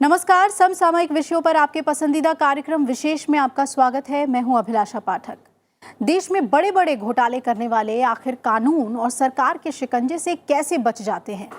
नमस्कार, समसामयिक विषयों पर आपके पसंदीदा कार्यक्रम विशेष में आपका स्वागत है। मैं हूं अभिलाषा पाठक। देश में बड़े बड़े घोटाले करने वाले आखिर कानून और सरकार के शिकंजे से कैसे बच जाते हैं?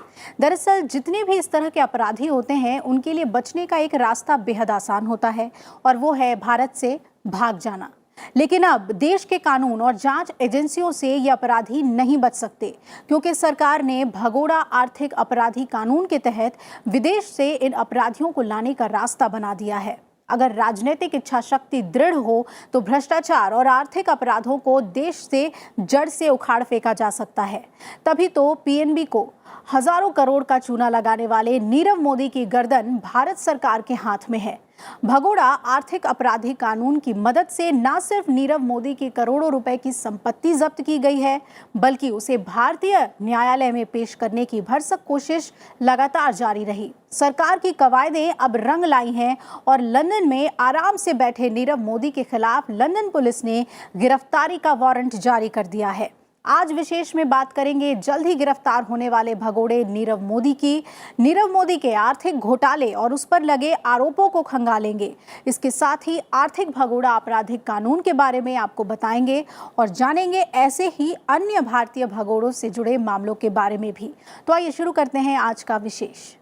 दरअसल जितने भी इस तरह के अपराधी होते हैं उनके लिए बचने का एक रास्ता बेहद आसान होता है और वो है भारत से भाग जाना। लेकिन अब देश के कानून और जांच एजेंसियों से ये अपराधी नहीं बच सकते, क्योंकि सरकार ने भगोड़ा आर्थिक अपराधी कानून के तहत विदेश से इन अपराधियों को लाने का रास्ता बना दिया है। अगर राजनीतिक इच्छा शक्ति दृढ़ हो तो भ्रष्टाचार और आर्थिक अपराधों को देश से जड़ से उखाड़ फेंका जा सकता है। तभी तो पीएनबी को हजारों करोड़ का चूना लगाने वाले नीरव मोदी की गर्दन भारत सरकार के हाथ में है। भगोड़ा आर्थिक अपराधी कानून की मदद से न सिर्फ नीरव मोदी की करोड़ों रुपए की संपत्ति जब्त की गई है, बल्कि उसे भारतीय न्यायालय में पेश करने की भरसक कोशिश लगातार जारी रही। सरकार की कवायदें अब रंग लाई हैं और लंदन में आराम से बैठे नीरव मोदी के खिलाफ लंदन पुलिस ने गिरफ्तारी का वारंट जारी कर दिया है। आज विशेष में बात करेंगे जल्द ही गिरफ्तार होने वाले भगोड़े नीरव मोदी की, नीरव मोदी के आर्थिक घोटाले और उस पर लगे आरोपों को खंगालेंगे। इसके साथ ही आर्थिक भगोड़ा आपराधिक कानून के बारे में आपको बताएंगे और जानेंगे ऐसे ही अन्य भारतीय भगोड़ों से जुड़े मामलों के बारे में भी। तो आइए शुरू करते हैं आज का विशेष।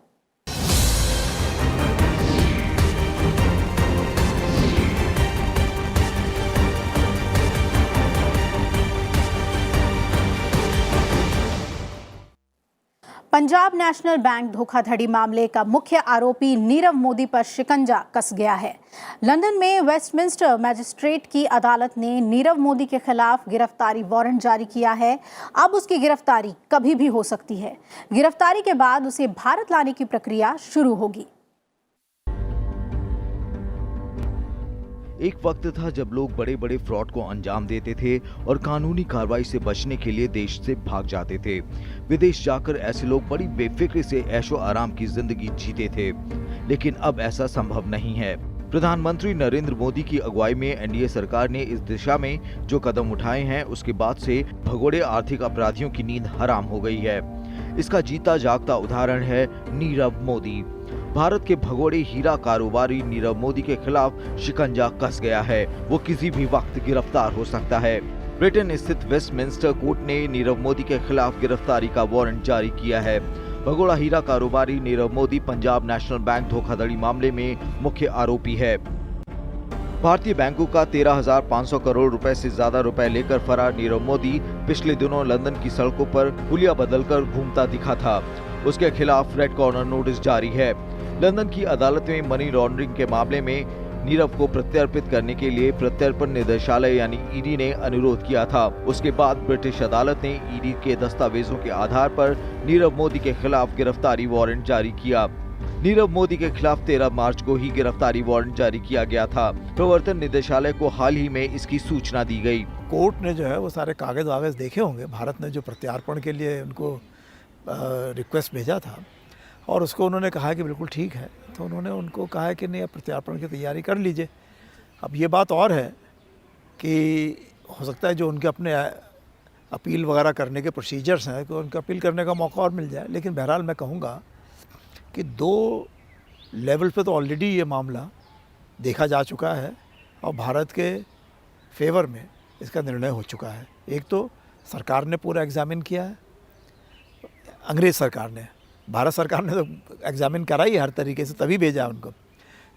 पंजाब नेशनल बैंक धोखाधड़ी मामले का मुख्य आरोपी नीरव मोदी पर शिकंजा कस गया है। लंदन में वेस्टमिंस्टर मैजिस्ट्रेट की अदालत ने नीरव मोदी के खिलाफ गिरफ्तारी वारंट जारी किया है। अब उसकी गिरफ्तारी कभी भी हो सकती है। गिरफ्तारी के बाद उसे भारत लाने की प्रक्रिया शुरू होगी। एक वक्त था जब लोग बड़े बड़े फ्रॉड को अंजाम देते थे और कानूनी कार्रवाई से बचने के लिए देश से भाग जाते थे। विदेश जाकर ऐसे लोग बड़ी बेफिक्री से ऐशो आराम की जिंदगी जीते थे, लेकिन अब ऐसा संभव नहीं है। प्रधानमंत्री नरेंद्र मोदी की अगुवाई में एनडीए सरकार ने इस दिशा में जो कदम उठाए हैं, उसके बाद से भगोड़े आर्थिक अपराधियों की नींद हराम हो गई है। इसका जीता जागता उदाहरण है नीरव मोदी। भारत के भगोड़े हीरा कारोबारी नीरव मोदी के खिलाफ शिकंजा कस गया है। वो किसी भी वक्त गिरफ्तार हो सकता है। ब्रिटेन स्थित वेस्टमिंस्टर कोर्ट ने नीरव मोदी के खिलाफ गिरफ्तारी का वारंट जारी किया है। भगोड़ा हीरा कारोबारी नीरव मोदी पंजाब नेशनल बैंक धोखाधड़ी मामले में मुख्य आरोपी है। भारतीय बैंकों का 13,500 करोड़ रुपए से ज्यादा रुपए लेकर फरार नीरव मोदी पिछले दिनों लंदन की सड़कों पर हुलिया बदलकर घूमता दिखा था। उसके खिलाफ रेड कॉर्नर नोटिस जारी है। लंदन की अदालत में मनी लॉन्ड्रिंग के मामले में नीरव को प्रत्यर्पित करने के लिए प्रत्यर्पण निदेशालय यानी ईडी ने अनुरोध किया था। उसके बाद ब्रिटिश अदालत ने ईडी के दस्तावेजों के आधार पर नीरव मोदी के खिलाफ गिरफ्तारी वारंट जारी किया। नीरव मोदी के खिलाफ 13 मार्च को ही गिरफ्तारी वारंट जारी किया गया था। प्रवर्तन निदेशालय को हाल ही में इसकी सूचना दी गई। कोर्ट ने जो है वो सारे कागज वागज देखे होंगे। भारत ने जो प्रत्यार्पण के लिए उनको रिक्वेस्ट भेजा था और उसको उन्होंने कहा कि बिल्कुल ठीक है, तो उन्होंने उनको कहा कि नहीं, अब प्रत्यार्पण की तैयारी कर लीजिए। अब ये बात और है कि हो सकता है जो उनके अपने अपील वगैरह करने के प्रोसीजर्स हैं, तो उनको अपील करने का मौका और मिल जाए। लेकिन बहरहाल मैं कहूँगा कि 2 लेवल पे तो ऑलरेडी ये मामला देखा जा चुका है और भारत के फेवर में इसका निर्णय हो चुका है। एक तो सरकार ने पूरा एग्जामिन किया है, अंग्रेज़ सरकार ने, भारत सरकार ने तो एग्जामिन कराई हर तरीके से, तभी भेजा उनको।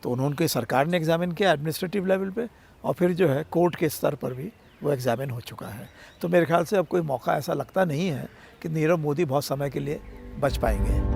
तो उन्होंने सरकार ने एग्जामिन किया एडमिनिस्ट्रेटिव लेवल पे और फिर जो है कोर्ट के स्तर पर भी वो एग्जामिन हो चुका है। तो मेरे ख्याल से अब कोई मौका ऐसा लगता नहीं है कि नीरव मोदी बहुत समय के लिए बच पाएंगे।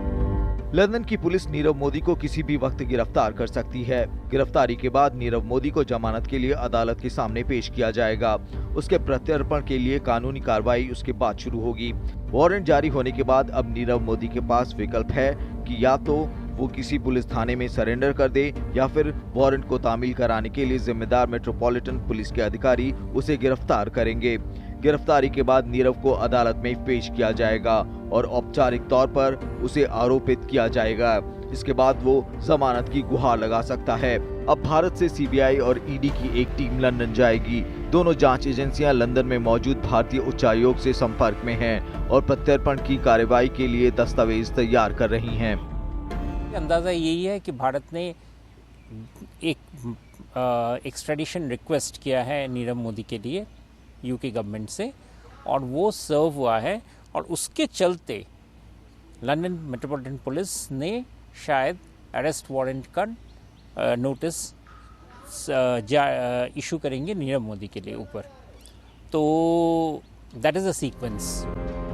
लंदन की पुलिस नीरव मोदी को किसी भी वक्त गिरफ्तार कर सकती है। गिरफ्तारी के बाद नीरव मोदी को जमानत के लिए अदालत के सामने पेश किया जाएगा। उसके प्रत्यर्पण के लिए कानूनी कार्रवाई उसके बाद शुरू होगी। वारंट जारी होने के बाद अब नीरव मोदी के पास विकल्प है कि या तो वो किसी पुलिस थाने में सरेंडर कर दे या फिर वारंट को तामील कराने के लिए जिम्मेदार मेट्रोपॉलिटन पुलिस के अधिकारी उसे गिरफ्तार करेंगे। गिरफ्तारी के बाद नीरव को अदालत में पेश किया जाएगा और औपचारिक तौर पर उसे आरोपित किया जाएगा। इसके बाद वो जमानत की गुहार लगा सकता है। अब भारत से सीबीआई और ईडी की एक टीम लंदन जाएगी। दोनों जांच एजेंसियां लंदन में मौजूद भारतीय उच्चायोग से संपर्क में हैं और प्रत्यर्पण की कार्रवाई के लिए दस्तावेज तैयार कर रही हैं। अंदाज़ा यही है कि भारत ने एक एक्स्ट्रेडिशन रिक्वेस्ट किया है नीरव मोदी के लिए यूके गवर्नमेंट से, और वो सर्व हुआ है, और उसके चलते लंदन मेट्रोपॉलिटन पुलिस ने शायद अरेस्ट वारंट का नोटिस इशू करेंगे नीरव मोदी के लिए ऊपर। तो दैट इज़ अ सीक्वेंस।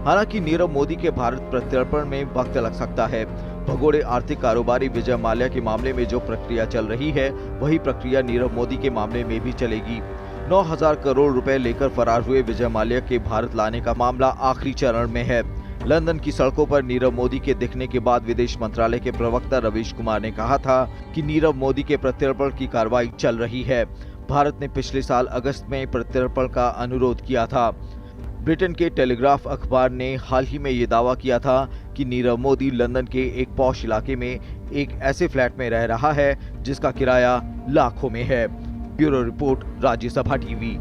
हालांकि नीरव मोदी के भारत प्रत्यर्पण में वक्त लग सकता है। भगोड़े आर्थिक कारोबारी विजय माल्या के मामले में जो प्रक्रिया चल रही है, वही प्रक्रिया नीरव मोदी के मामले में भी चलेगी। 9,000 करोड़ रुपए लेकर फरार हुए विजय माल्या के भारत लाने का मामला आखिरी चरण में है। लंदन की सड़कों पर नीरव मोदी के दिखने के बाद विदेश मंत्रालय के प्रवक्ता रवीश कुमार ने कहा था कि नीरव मोदी के प्रत्यर्पण की कार्रवाई चल रही है। भारत ने पिछले साल अगस्त में प्रत्यर्पण का अनुरोध किया था। ब्रिटेन के टेलीग्राफ अखबार ने हाल ही में ये दावा किया था कि नीरव मोदी लंदन के एक पॉश इलाके में एक ऐसे फ्लैट में रह रहा है जिसका किराया लाखों में है। Bureau report, Rajya Sabha TV.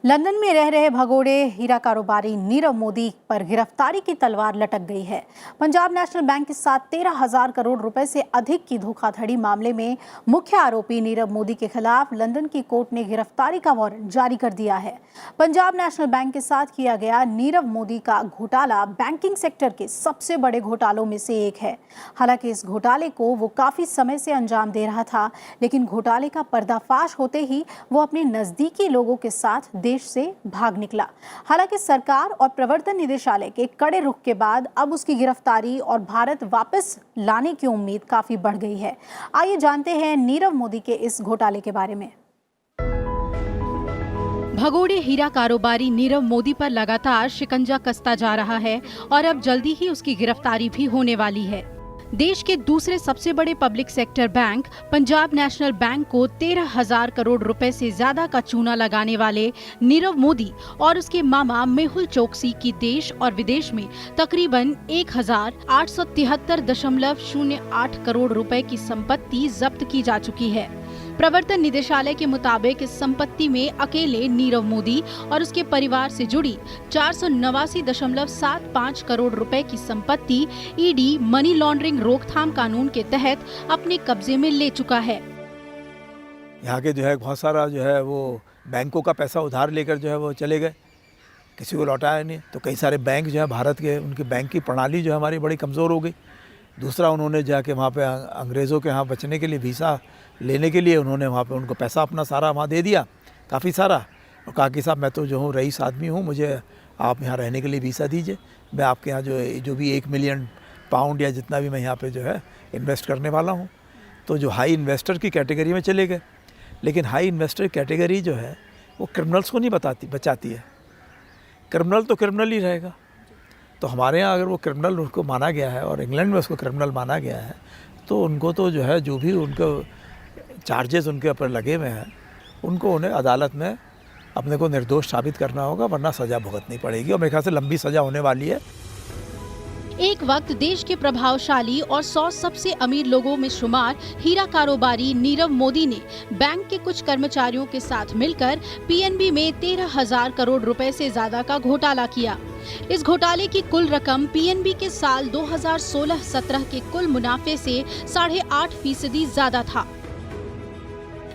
London में रह रहे भगोड़े हीरा कारोबारी नीरव मोदी पर गिरफ्तारी की तलवार लटक गई है। पंजाब नेशनल बैंक के साथ 13,000 करोड़ रुपए से अधिक की धोखाधड़ी मामले में मुख्य आरोपी नीरव मोदी के खिलाफ लंदन की कोर्ट ने गिरफ्तारी का वारंट जारी कर दिया है। पंजाब नेशनल बैंक के साथ किया गया नीरव मोदी का घोटाला बैंकिंग सेक्टर के सबसे बड़े घोटालों में से एक है। हालांकि इस घोटाले को वो काफी समय से अंजाम दे रहा था, लेकिन घोटाले का पर्दाफाश होते ही वो अपने नजदीकी लोगों के साथ देश से भाग निकला। हालांकि सरकार और प्रवर्तन निदेशालय के कड़े रुख के बाद अब उसकी गिरफ्तारी और भारत वापस लाने की उम्मीद काफी बढ़ गई है। आइए जानते हैं नीरव मोदी के इस घोटाले के बारे में। भगोड़े हीरा कारोबारी नीरव मोदी पर लगातार शिकंजा कसता जा रहा है और अब जल्दी ही उसकी गिरफ्तारी भी होने वाली है। देश के दूसरे सबसे बड़े public sector bank Punjab national bank को 13,000 करोड़ रुपए से ज्यादा का चूना लगाने वाले नीरव मोदी और उसके मामा मेहुल चोकसी की देश और विदेश में तकरीबन 1,873.08 करोड़ रुपए की संपत्ति जब्त की जा चुकी है। प्रवर्तन निदेशालय के मुताबिक इस संपत्ति में अकेले नीरव मोदी और उसके परिवार से जुड़ी 489.75 करोड़ रुपए की संपत्ति ईडी मनी लॉन्ड्रिंग रोकथाम कानून के तहत अपने कब्जे में ले चुका है। यहाँ के जो है बहुत सारा जो है वो बैंकों का पैसा उधार लेकर जो है वो चले गए, किसी को लौटाया नहीं। तो कई सारे बैंक जो है भारत के, उनकी बैंक की प्रणाली जो है हमारी बड़ी कमज़ोर हो गई। दूसरा, उन्होंने जाके वहाँ पे अंग्रेज़ों के यहाँ बचने के लिए वीज़ा लेने के लिए उन्होंने वहाँ पे उनको पैसा अपना सारा वहाँ दे दिया, काफ़ी सारा, और कहा कि साहब मैं तो जो हूँ रईस आदमी हूँ, मुझे आप यहाँ रहने के लिए वीज़ा दीजिए, मैं आपके यहाँ जो भी 1 मिलियन पाउंड या जितना भी मैं यहाँ पे जो है इन्वेस्ट करने वाला हूँ। तो जो हाई इन्वेस्टर की कैटेगरी में चले गए। लेकिन हाई इन्वेस्टर कैटेगरी जो है वो क्रिमिनल्स को नहीं बचाती है। क्रिमिनल तो क्रिमिनल ही रहेगा। तो हमारे यहाँ अगर वो क्रिमिनल उसको माना गया है और इंग्लैंड में उसको क्रिमिनल माना गया है, तो उनको तो जो है जो भी उनको चार्जेस उनके ऊपर लगे हुए हैं, उनको उन्हें अदालत में अपने को निर्दोष साबित करना होगा, वरना सज़ा भुगतनी पड़ेगी, और मेरे ख्याल से लंबी सज़ा होने वाली है। एक वक्त देश के प्रभावशाली और 100 सबसे अमीर लोगों में शुमार हीरा कारोबारी नीरव मोदी ने बैंक के कुछ कर्मचारियों के साथ मिलकर पीएनबी में 13,000 करोड़ रुपए से ज्यादा का घोटाला किया। इस घोटाले की कुल रकम पीएनबी के साल 2016-17 के कुल मुनाफे से 8.5% ज्यादा था।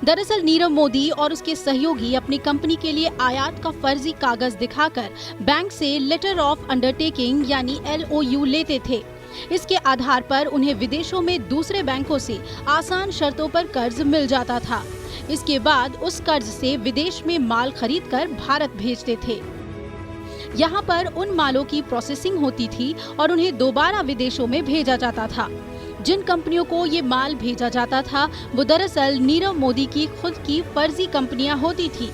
दरअसल नीरव मोदी और उसके सहयोगी अपनी कंपनी के लिए आयात का फर्जी कागज दिखाकर बैंक से लेटर ऑफ अंडरटेकिंग यानी LOU लेते थे। इसके आधार पर उन्हें विदेशों में दूसरे बैंकों से आसान शर्तों पर कर्ज मिल जाता था। इसके बाद उस कर्ज से विदेश में माल खरीदकर भारत भेजते थे। यहाँ पर उन मालों की प्रोसेसिंग होती थी और उन्हें दोबारा विदेशों में भेजा जाता था। जिन कंपनियों को ये माल भेजा जाता था वो दरअसल नीरव मोदी की खुद की फर्जी कंपनियां होती थी।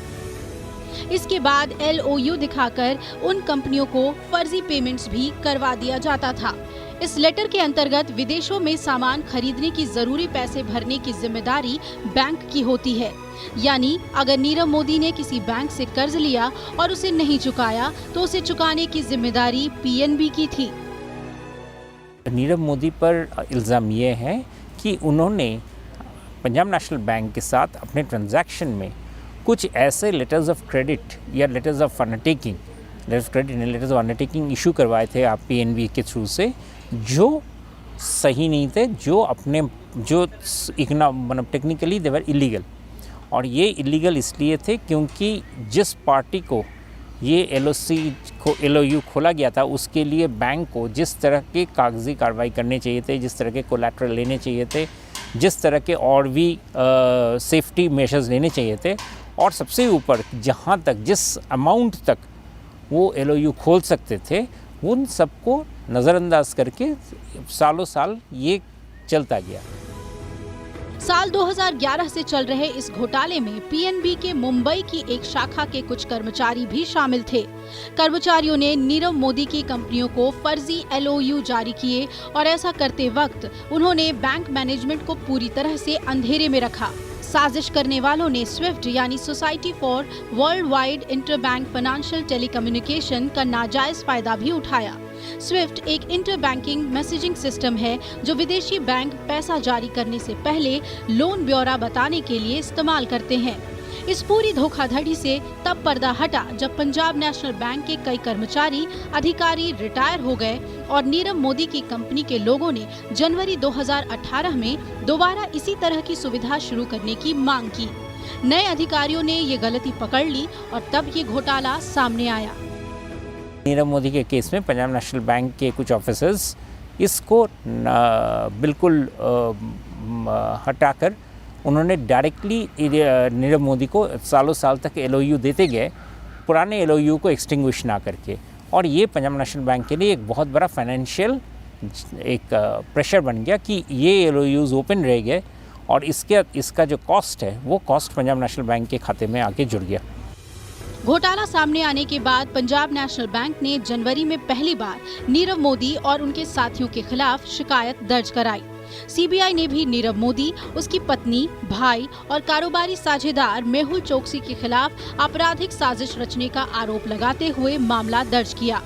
इसके बाद LOU दिखाकर उन कंपनियों को फर्जी पेमेंट्स भी करवा दिया जाता था। इस लेटर के अंतर्गत विदेशों में सामान खरीदने की जरूरी पैसे भरने की जिम्मेदारी बैंक की होती है। यानी अगर नीरव मोदी ने किसी बैंक से कर्ज लिया और उसे नहीं चुकाया तो उसे चुकाने की जिम्मेदारी PNB की थी। नीरव मोदी पर इल्ज़ाम ये है कि उन्होंने पंजाब नेशनल बैंक के साथ अपने ट्रांजैक्शन में कुछ ऐसे लेटर्स ऑफ क्रेडिट या लेटर्स ऑफ अंडरटेकिंग इशू करवाए थे आप PNB के थ्रू से, जो सही नहीं थे, जो अपने जो मतलब टेक्निकली दे वर इलीगल। और ये इलीगल इसलिए थे क्योंकि जिस पार्टी को ये LOU खोला गया था उसके लिए बैंक को जिस तरह के कागजी कार्रवाई करने चाहिए थे, जिस तरह के कोलैटरल लेने चाहिए थे, जिस तरह के और भी सेफ्टी मेजर्स लेने चाहिए थे, और सबसे ऊपर जहाँ तक जिस अमाउंट तक वो LOU खोल सकते थे उन सबको नज़रअंदाज करके सालों साल ये चलता गया। साल 2011 से चल रहे इस घोटाले में PNB के मुंबई की एक शाखा के कुछ कर्मचारी भी शामिल थे। कर्मचारियों ने नीरव मोदी की कंपनियों को फर्जी LOU जारी किए और ऐसा करते वक्त उन्होंने बैंक मैनेजमेंट को पूरी तरह से अंधेरे में रखा। साजिश करने वालों ने स्विफ्ट यानी society for world wide interbank financial telecommunication का नाजायज फायदा भी उठाया। स्विफ्ट एक इंटर बैंकिंग मैसेजिंग सिस्टम है जो विदेशी बैंक पैसा जारी करने से पहले लोन ब्यौरा बताने के लिए इस्तेमाल करते हैं। इस पूरी धोखाधड़ी से तब पर्दा हटा जब पंजाब नेशनल बैंक के कई कर्मचारी अधिकारी रिटायर हो गए और नीरव मोदी की कंपनी के लोगों ने जनवरी 2018 में दोबारा इसी तरह की सुविधा शुरू करने की मांग की। नए अधिकारियों ने ये गलती पकड़ ली और तब ये घोटाला सामने आया। नीरव मोदी के केस में पंजाब नेशनल बैंक के कुछ ऑफिसर्स इसको बिल्कुल हटाकर उन्होंने डायरेक्टली नीरव मोदी को सालों साल तक LOU देते गए, पुराने LOU को एक्सटिंग्विश ना करके। और ये पंजाब नेशनल बैंक के लिए एक बहुत बड़ा फाइनेंशियल एक प्रेशर बन गया कि ये LOUs ओपन रह गए और इसका जो कॉस्ट है वो कॉस्ट पंजाब नेशनल बैंक के खाते में आके जुड़ गया। घोटाला सामने आने के बाद पंजाब नेशनल बैंक ने जनवरी में पहली बार नीरव मोदी और उनके साथियों के खिलाफ शिकायत दर्ज कराई। CBI ने भी नीरव मोदी, उसकी पत्नी, भाई और कारोबारी साझेदार मेहुल चोकसी के खिलाफ आपराधिक साजिश रचने का आरोप लगाते हुए मामला दर्ज किया।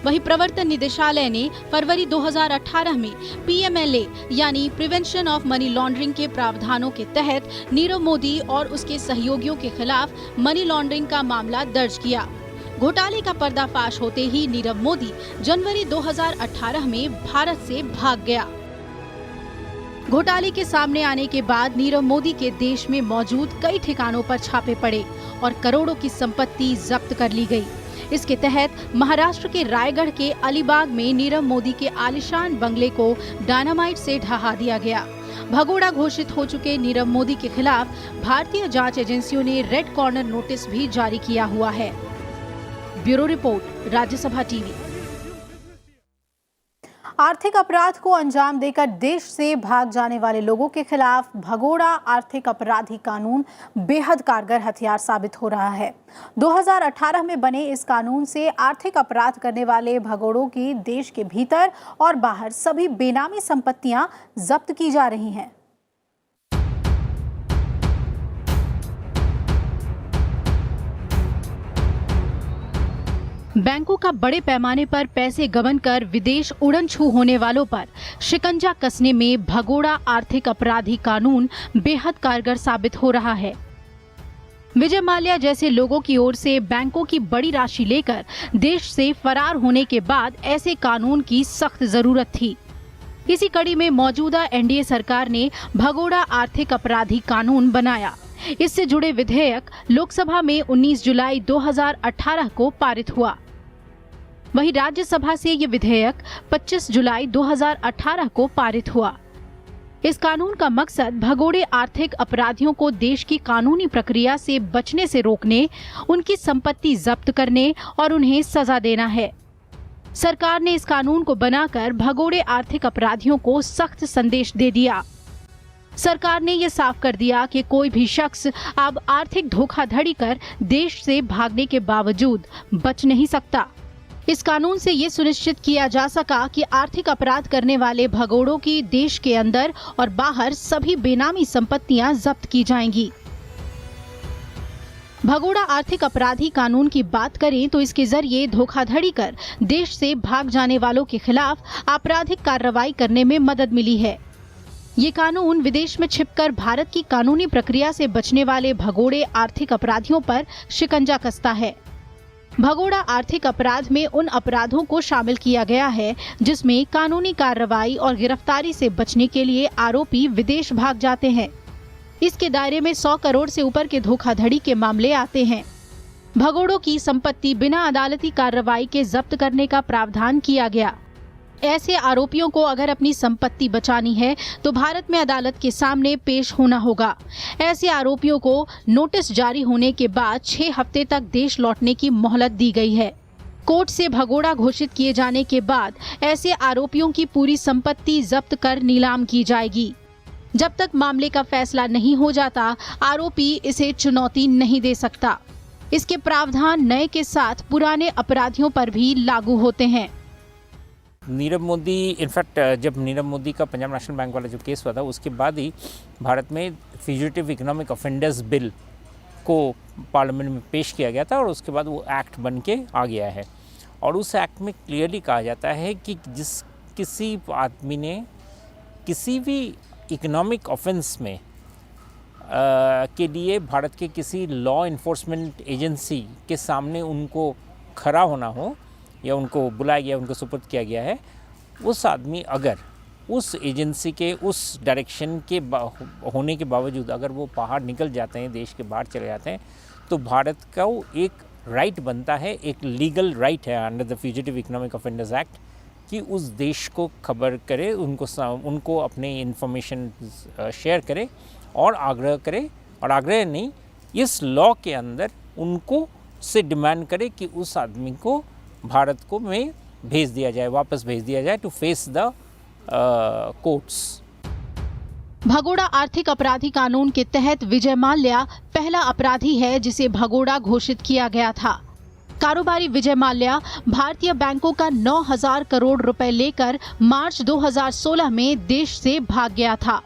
वहीं प्रवर्तन निदेशालय ने फरवरी 2018 में PMLA यानी प्रिवेंशन ऑफ मनी लॉन्ड्रिंग के प्रावधानों के तहत नीरव मोदी और उसके सहयोगियों के खिलाफ मनी लॉन्ड्रिंग का मामला दर्ज किया। घोटाले का पर्दाफाश होते ही नीरव मोदी जनवरी 2018 में भारत से भाग गया। घोटाले के सामने आने के बाद नीरव मोदी के देश में मौजूद कई ठिकानों पर छापे पड़े और करोड़ों की संपत्ति जब्त कर ली गई। इसके तहत महाराष्ट्र के रायगढ़ के अलीबाग में नीरव मोदी के आलीशान बंगले को डायनामाइट से ढहा दिया गया। भगोड़ा घोषित हो चुके नीरव मोदी के खिलाफ भारतीय जांच एजेंसियों ने रेड कॉर्नर नोटिस भी जारी किया हुआ है। Bureau report, Rajya Sabha TV. आर्थिक अपराध को अंजाम देकर देश से भाग जाने वाले लोगों के खिलाफ भगोड़ा आर्थिक अपराधी कानून बेहद कारगर हथियार साबित हो रहा है। 2018 में बने इस कानून से आर्थिक अपराध करने वाले भगोड़ों की देश के भीतर और बाहर सभी बेनामी संपत्तियां जब्त की जा रही हैं। बैंकों का बड़े पैमाने पर पैसे गबन कर विदेश उड़न छू होने वालों पर शिकंजा कसने में भगोड़ा आर्थिक अपराधी कानून बेहद कारगर साबित हो रहा है। विजय माल्या जैसे लोगों की ओर से बैंकों की बड़ी राशि लेकर देश से फरार होने के बाद ऐसे कानून की सख्त जरूरत थी। इसी कड़ी में मौजूदा NDA सरकार ने भगोड़ा आर्थिक अपराधी कानून बनाया। इससे जुड़े विधेयक लोकसभा में 19 जुलाई 2018 को पारित हुआ। वहीं राज्यसभा से ये विधेयक 25 जुलाई 2018 को पारित हुआ। इस कानून का मकसद भगोड़े आर्थिक अपराधियों को देश की कानूनी प्रक्रिया से बचने से रोकने, उनकी संपत्ति जब्त करने और उन्हें सजा देना है। सरकार ने इस कानून को बनाकर भगोड़े आर्थिक अपराधियों को सख्त संदेश दे दिया। सरकार ने ये साफ कर दिया कि कोई भी शख्स अब आर्थिक धोखाधड़ी कर देश से भागने के बावजूद बच नहीं सकता। इस कानून से ये सुनिश्चित किया जा सका कि आर्थिक अपराध करने वाले भगोड़ों की देश के अंदर और बाहर सभी बेनामी संपत्तियां जब्त की जाएंगी। भगोड़ा आर्थिक अपराधी कानून की बात करें तो इसके जरिए धोखाधड़ी कर देश से भाग जाने वालों के खिलाफ आपराधिक कार्रवाई करने में मदद मिली है। ये कानून विदेश में छिपकर भारत की कानूनी प्रक्रिया से बचने वाले भगोड़े आर्थिक अपराधियों पर शिकंजा कसता है। भगोड़ा आर्थिक अपराध में उन अपराधों को शामिल किया गया है जिसमें कानूनी कार्रवाई और गिरफ्तारी से बचने के लिए आरोपी विदेश भाग जाते हैं। इसके दायरे में 100 करोड़ से ऊपर के धोखाधड़ी के मामले आते हैं। भगोड़ों की संपत्ति बिना अदालती कार्रवाई के जब्त करने का प्रावधान किया गया। ऐसे आरोपियों को अगर अपनी संपत्ति बचानी है तो भारत में अदालत के सामने पेश होना होगा। ऐसे आरोपियों को नोटिस जारी होने के बाद 6 हफ्ते तक देश लौटने की मोहलत दी गई है। कोर्ट से भगोड़ा घोषित किए जाने के बाद ऐसे आरोपियों की पूरी संपत्ति जब्त कर नीलाम की जाएगी। जब तक मामले का फैसला नहीं हो जाता, आरोपी इसे चुनौती नहीं दे सकता। इसके प्रावधान नए के साथ पुराने अपराधियों पर भी लागू होते हैं। नीरव मोदी, इनफैक्ट जब नीरव मोदी का पंजाब नेशनल बैंक वाला जो केस हुआ था उसके बाद ही भारत में फ्यूजिटिव इकोनॉमिक ऑफेंडर्स बिल को पार्लियामेंट में पेश किया गया था और उसके बाद वो एक्ट बन के आ गया है। और उस एक्ट में क्लियरली कहा जाता है कि किसी आदमी ने किसी भी इकोनॉमिक ऑफेंस में के लिए भारत के किसी लॉ इन्फोर्समेंट एजेंसी के सामने उनको खड़ा होना हो या उनको बुलाया गया, उनको सुपुर्द किया गया है, उस आदमी अगर उस एजेंसी के उस डायरेक्शन के होने के बावजूद अगर वो बाहर निकल जाते हैं, देश के बाहर चले जाते हैं, तो भारत का एक राइट बनता है, एक लीगल राइट है under the fugitive economic offenders act कि उस देश को खबर करे, उनको अपने इंफॉर्मेशन शेयर करे और आग्रह करे, और आग्रह नहीं, इस लॉ के अंदर उनको से डिमांड करे कि उस आदमी को भारत को में भेज दिया जाए, वापस भेज दिया जाए टू फेस द कोर्ट्स। भगोड़ा आर्थिक अपराधी कानून के तहत विजय माल्या पहला अपराधी है जिसे भगोड़ा घोषित किया गया था। कारोबारी विजय माल्या भारतीय बैंकों का 9,000 करोड़ रुपए लेकर मार्च 2016 में देश से भाग गया था।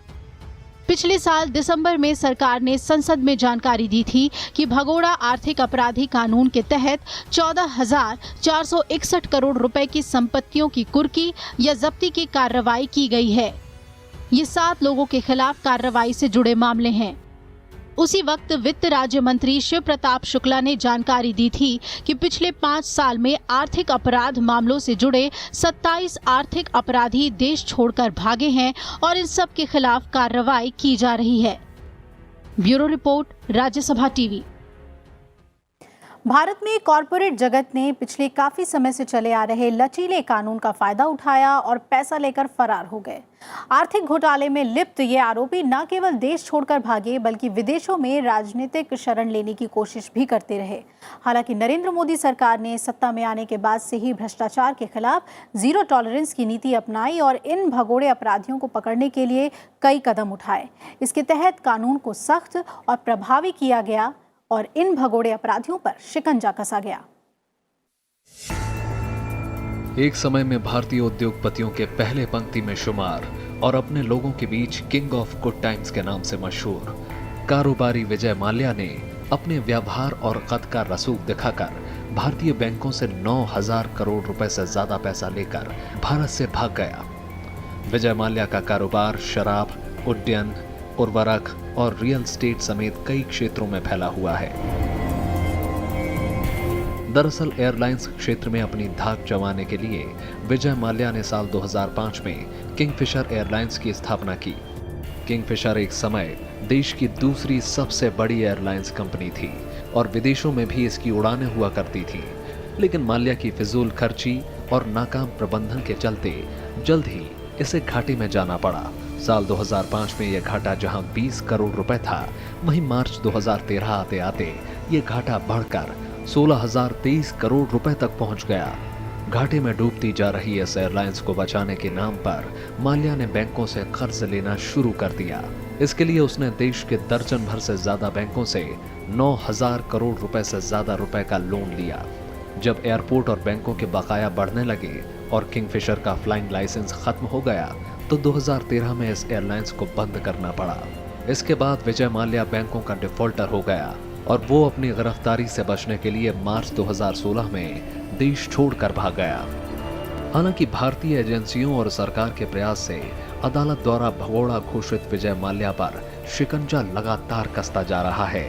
पिछले साल दिसंबर में सरकार ने संसद में जानकारी दी थी कि भगोड़ा आर्थिक अपराधी कानून के तहत 14,461 करोड़ रुपए की संपत्तियों की कुर्की या जब्ती की कार्रवाई की गई है। ये 7 लोगों के खिलाफ कार्रवाई से जुड़े मामले हैं। उसी वक्त वित्त राज्य मंत्री शिव प्रताप शुक्ला ने जानकारी दी थी कि पिछले 5 साल में आर्थिक अपराध मामलों से जुड़े 27 आर्थिक अपराधी देश छोड़कर भागे हैं और इन सब के खिलाफ कार्रवाई की जा रही है। Bureau report, Rajya Sabha TV. Bharat में कॉरपोरेट जगत ने पिछले काफी समय से चले आ रहे लचीले कानून का फायदा उठाया और पैसा लेकर फरार हो गए। आर्थिक घोटाले में लिप्त ये आरोपी न केवल देश छोड़कर भागे बल्कि विदेशों में राजनीतिक शरण लेने की कोशिश भी करते रहे। हालांकि नरेंद्र मोदी सरकार ने सत्ता में आने के बाद से ही भ्रष्टाचार के खिलाफ जीरो टॉलरेंस की नीति अपनाई और इन भगोड़े अपराधियों को पकड़ने के लिए कई कदम उठाए। इसके तहत कानून को सख्त और प्रभावी किया गया और इन भगोड़े अपराधियों पर शिकंजा कसा गया। एक समय में भारतीय उद्योगपतियों के पहले पंक्ति में शुमार और अपने लोगों के बीच किंग ऑफ गुड टाइम्स के नाम से मशहूर कारोबारी विजय माल्या ने अपने व्यवहार और कद का रसूख दिखाकर भारतीय बैंकों से 9,000 करोड़ रुपए से ज्यादा पैसा लेकर भारत से भाग गया। विजय माल्या का कारोबार शराब, उड्डयन, उर्वरक और रियल एस्टेट समेत कई क्षेत्रों में फैला हुआ है। दरअसल एयरलाइंस क्षेत्र में अपनी धाक जमाने के लिए विजय माल्या ने साल 2005 में किंगफिशर एयरलाइंस की स्थापना की। किंगफिशर एक समय देश की दूसरी सबसे बड़ी एयरलाइंस कंपनी थी और विदेशों में भी इसकी उड़ानें हुआ करती थी। लेकिन माल्या की फिजूल खर्ची और नाकाम प्रबंधन के चलते जल्द ही इसे घाटे में जाना पड़ा। साल 2005 में यह घाटा जहां 20 करोड़ रुपए था, वहीं मार्च 2013 आते आते ये घाटा बढ़कर 16,023 करोड़ रुपए तक पहुंच गया। घाटे में डूबती जा रही इस एयरलाइंस को बचाने के नाम पर माल्या ने बैंकों से कर्ज लेना शुरू कर दिया। इसके लिए उसने देश के दर्जन भर से ज्यादा बैंकों से 9,000 करोड़ रुपए से ज्यादा रुपए का लोन लिया। जब एयरपोर्ट और बैंकों के बकाया बढ़ने लगे और किंगफिशर का फ्लाइंग लाइसेंस खत्म हो गया तो 2013 में इस एयरलाइंस को बंद करना पड़ा। इसके बाद विजय माल्या बैंकों का डिफॉल्टर हो गया और वो अपनी गिरफ्तारी से बचने के लिए मार्च 2016 में देश छोड़कर भाग गया। हालांकि भारतीय एजेंसियों और सरकार के प्रयास से अदालत द्वारा भगोड़ा घोषित विजय माल्या पर शिकंजा लगातार कसता जा रहा है।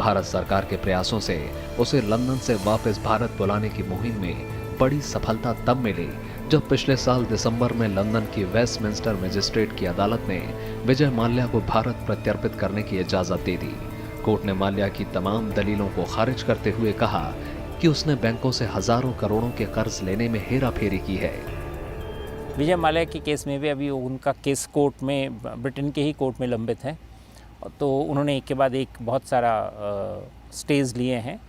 भारत सरकार के प्रयासों से उसे लंदन से वापस भारत बुलाने की मुहिम में बड़ी सफलता तब मिली जब पिछले साल दिसंबर में लंदन की वेस्टमिंस्टर मजिस्ट्रेट की अदालत ने विजय माल्या को भारत प्रत्यर्पित करने की इजाजत दे दी। कोर्ट ने माल्या की तमाम दलीलों को खारिज करते हुए कहा कि उसने बैंकों से हजारों करोड़ों के कर्ज लेने में हेराफेरी की है। विजय माल्या के केस में भी अभी उनका केस कोर्ट में, ब्रिटेन के ही कोर्ट में लंबित है, तो उन्होंने एक के बाद एक बहुत सारा स्टेज लिए हैं।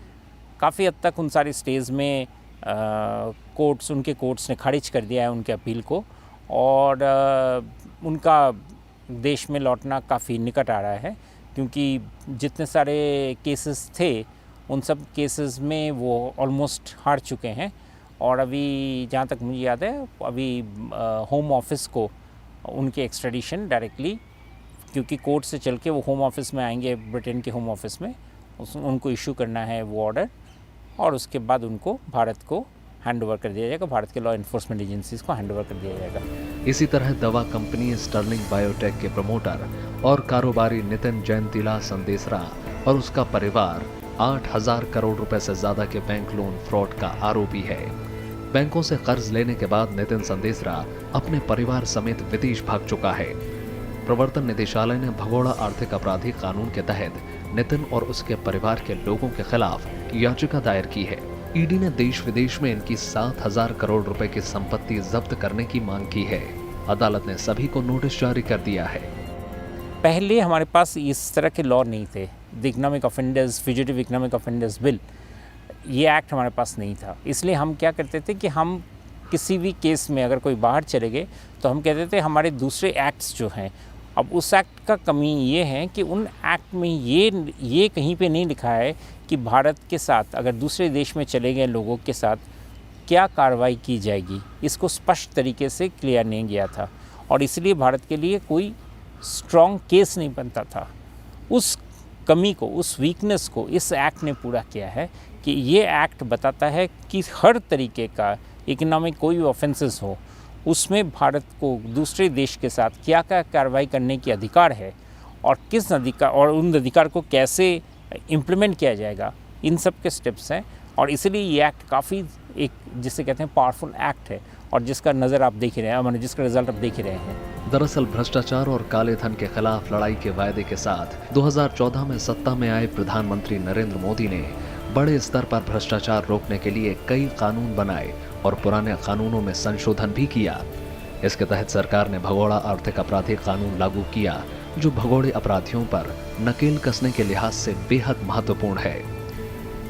काफ़ी हद तक उन सारे स्टेज में उनके कोर्ट्स ने खारिज कर दिया है उनके अपील को, और उनका देश में लौटना काफ़ी निकट आ रहा है, क्योंकि जितने सारे केसेस थे उन सब केसेस में वो ऑलमोस्ट हार चुके हैं। और अभी जहाँ तक मुझे याद है, अभी होम ऑफिस को उनके एक्स्ट्रेडिशन डायरेक्टली, क्योंकि कोर्ट से चल के वो होम ऑफिस में आएंगे, ब्रिटेन के होम ऑफिस में उनको इशू करना है वो ऑर्डर, और उसके बाद उनको भारत को हैंड ओवर कर दिया जाएगा, भारत के लॉ इन्फोर्समेंट एजेंसीज को हैंड ओवर कर दिया जाएगा। इसी तरह दवा कंपनी स्टर्लिंग बायोटेक के प्रमोटर और कारोबारी नितिन जयंतिला संदेसरा और उसका परिवार 8,000 करोड़ रुपए से ज्यादा के बैंक लोन फ्रॉड का आरोपी है। बैंकों से कर्ज लेने के बाद नितिन संदेसरा अपने परिवार समेत विदेश भाग चुका है। प्रवर्तन निदेशालय ने भगोड़ा आर्थिक अपराधी कानून के तहत नितिन और उसके परिवार के लोगों के खिलाफ याचिका दायर की है। ईडी ने देश विदेश में इनकी 7,000 करोड़ रुपए की संपत्ति जब्त करने की मांग की है। अदालत ने सभी को नोटिस जारी कर दिया है। पहले हमारे पास इस तरह के लॉ नहीं थे, the economic offenders, fugitive economic offenders bill, ये एक्ट हमारे पास नहीं था। इसलिए हम क्या करते थे कि हम किसी भी केस में अगर कोई बाहर चले गए तो हम कहते थे हमारे दूसरे एक्ट्स जो हैं, अब उस एक्ट का कमी ये है कि उन एक्ट में ये कहीं पे नहीं लिखा है कि भारत के साथ अगर दूसरे देश में चले गए लोगों के साथ क्या कार्रवाई की जाएगी, इसको स्पष्ट तरीके से क्लियर नहीं गया था, और इसलिए भारत के लिए कोई स्ट्रॉन्ग केस नहीं बनता था। उस कमी को, उस वीकनेस को इस एक्ट ने पूरा किया है कि ये एक्ट बताता है कि हर तरीके का इकोनॉमिक कोई भी ऑफेंसेस हो, उसमें भारत को दूसरे देश के साथ क्या क्या कार्रवाई करने की अधिकार है, और किस अधिकार और उन अधिकार को कैसे इम्प्लीमेंट किया जाएगा, इन सब के स्टेप्स हैं। और इसलिए ये एक्ट काफ़ी एक जिसे कहते हैं पावरफुल एक्ट है, और जिसका नज़र आप देख ही रहे हैं, मैंने जिसका रिजल्ट आप देख ही रहे हैं। दरअसल भ्रष्टाचार और काले धन के खिलाफ लड़ाई के वायदे के साथ 2014 में सत्ता में आए प्रधानमंत्री नरेंद्र मोदी ने बड़े स्तर पर भ्रष्टाचार रोकने के लिए कई कानून बनाए और पुराने कानूनों में संशोधन भी किया। इसके तहत सरकार ने भगोड़ा आर्थिक अपराधी कानून लागू किया, जो भगोड़े अपराधियों पर नकेल कसने के लिहाज से बेहद महत्वपूर्ण है।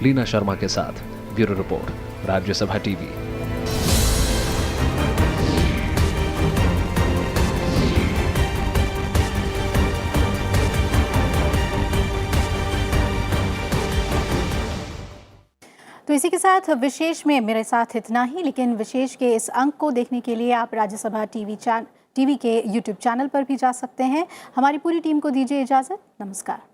लीना शर्मा के साथ ब्यूरो रिपोर्ट, राज्यसभा टीवी। तो इसी के साथ विशेष में मेरे साथ इतना ही, लेकिन विशेष के इस अंक को देखने के लिए आप राज्यसभा टीवी के YouTube चैनल पर भी जा सकते हैं। हमारी पूरी टीम को दीजिए इजाज़त। नमस्कार।